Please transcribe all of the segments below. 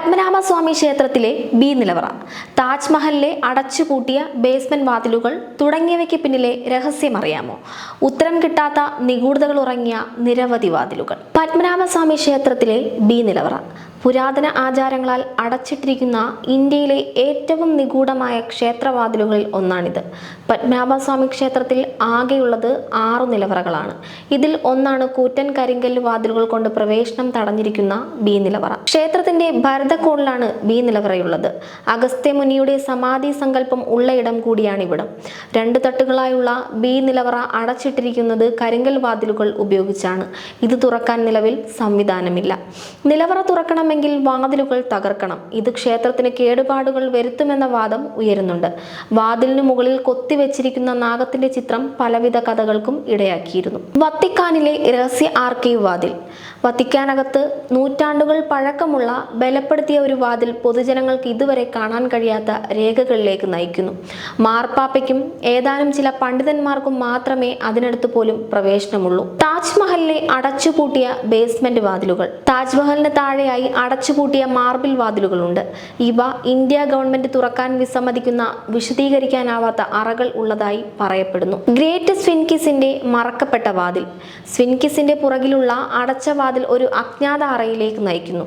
പത്മനാഭസ്വാമി ക്ഷേത്രത്തിലെ B നിലവറ, താജ്മഹലിലെ അടച്ചുപൂട്ടിയ basement വാതിലുകൾ തുടങ്ങിയവയ്ക്ക് പിന്നിലെ രഹസ്യമറിയാമോ? ഉത്തരം കിട്ടാത്ത നിഗൂഢതകൾ ഉറങ്ങിയ നിരവധി വാതിലുകൾ. പത്മനാഭസ്വാമി ക്ഷേത്രത്തിലെ ബി നിലവറ പുരാതന ആചാരങ്ങളാൽ അടച്ചിട്ടിരിക്കുന്ന ഇന്ത്യയിലെ ഏറ്റവും നിഗൂഢമായ ക്ഷേത്രവാതിലുകളിൽ ഒന്നാണിത്. പത്മനാഭസ്വാമി ക്ഷേത്രത്തിൽ ആകെയുള്ളത് 6 നിലവറകളാണ്. ഇതിൽ ഒന്നാണ് കൂറ്റൻ കരിങ്കല്ല് വാതിലുകൾ കൊണ്ട് പ്രവേശനം തടഞ്ഞിരിക്കുന്ന ബി നിലവറ. ക്ഷേത്രത്തിന്റെ ഭരതക്കോണിലാണ് ബി നിലവറയുള്ളത്. അഗസ്ത്യമുനിയുടെ സമാധി സങ്കല്പം ഉള്ളയിടം കൂടിയാണിവിടം. 2 തട്ടുകളായുള്ള ബി നിലവറ അടച്ചിട്ടിരിക്കുന്നത് കരിങ്കൽ വാതിലുകൾ ഉപയോഗിച്ചാണ്. ഇത് തുറക്കാൻ നിലവിൽ സംവിധാനമില്ല. നിലവറ തുറക്കണമെങ്കിൽ വാതിലുകൾ തകർക്കണം. ഇത് ക്ഷേത്രത്തിന് കേടുപാടുകൾ വരുത്തുമെന്ന വാദം ഉയരുന്നുണ്ട്. വാതിലിനു മുകളിൽ കൊത്തിവെച്ചിരിക്കുന്ന നാഗത്തിന്റെ ചിത്രം പലവിധ കഥകൾക്കും ഇടയാക്കിയിരുന്നു. വത്തിക്കാനിലെ രഹസ്യ ആർക്കൈവ് വാതിൽ. വത്തിക്കാനകത്ത് നൂറ്റാണ്ടുകൾ പഴക്കമുള്ള ബലപ്പെടുത്തിയ ഒരു വാതിൽ പൊതുജനങ്ങൾക്ക് ഇതുവരെ കാണാൻ കഴിയാത്ത രേഖകളിലേക്ക് നയിക്കുന്നു. മാർപ്പാപ്പയ്ക്കും ഏതാനും ചില പണ്ഡിതന്മാർക്കും മാത്രമേ അതിനടുത്ത് പോലും പ്രവേശനമുള്ളൂ. താജ്മഹലിലെ അടച്ചുപൂട്ടിയ ബേസ്മെന്റ് വാതിലുകൾ. താജ്മഹലിന് താഴെയായി അടച്ചുപൂട്ടിയ മാർബിൾ വാതിലുകളുണ്ട്. ഇവ ഇന്ത്യ ഗവൺമെന്റ് തുറക്കാൻ വിസമ്മതിക്കുന്ന വിശദീകരിക്കാനാവാത്ത അറകൾ ഉള്ളതായി പറയപ്പെടുന്നു. ഗ്രേറ്റ് സ്ഫിൻക്സിന്റെ മറക്കപ്പെട്ട വാതിൽ. സ്ഫിൻക്സിന്റെ പുറകിലുള്ള അടച്ച വാതിൽ ഒരു അജ്ഞാത അറയിലേക്ക് നയിക്കുന്നു.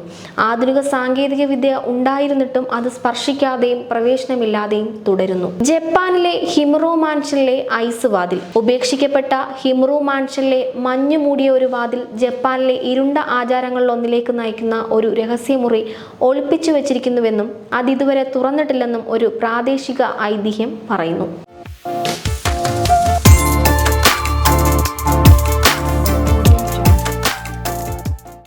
ആധുനിക സാങ്കേതിക വിദ്യ ഉണ്ടായിരുന്നിട്ടും അത് സ്പർശിക്കാതെയും പ്രവേശനമില്ലാതെയും തുടരുന്നു. ജപ്പാനിലെ ഹിമറു മാൻഷനിലെ ഐസ് വാതിൽ. ഉപേക്ഷിക്കപ്പെട്ട ഹിമറു മാൻഷനിലെ മഞ്ഞു മൂടിയ ഒരു വാതിൽ ജപ്പാനിലെ ഇരുണ്ട ആചാരങ്ങളിൽ ഒന്നിലേക്ക് നയിക്കുന്ന ഒരു രഹസ്യമുറി ഒളിപ്പിച്ചു വെച്ചിരിക്കുന്നുവെന്നും അത് ഇതുവരെ തുറന്നിട്ടില്ലെന്നും ഒരു പ്രാദേശിക ഐതിഹ്യം പറയുന്നു.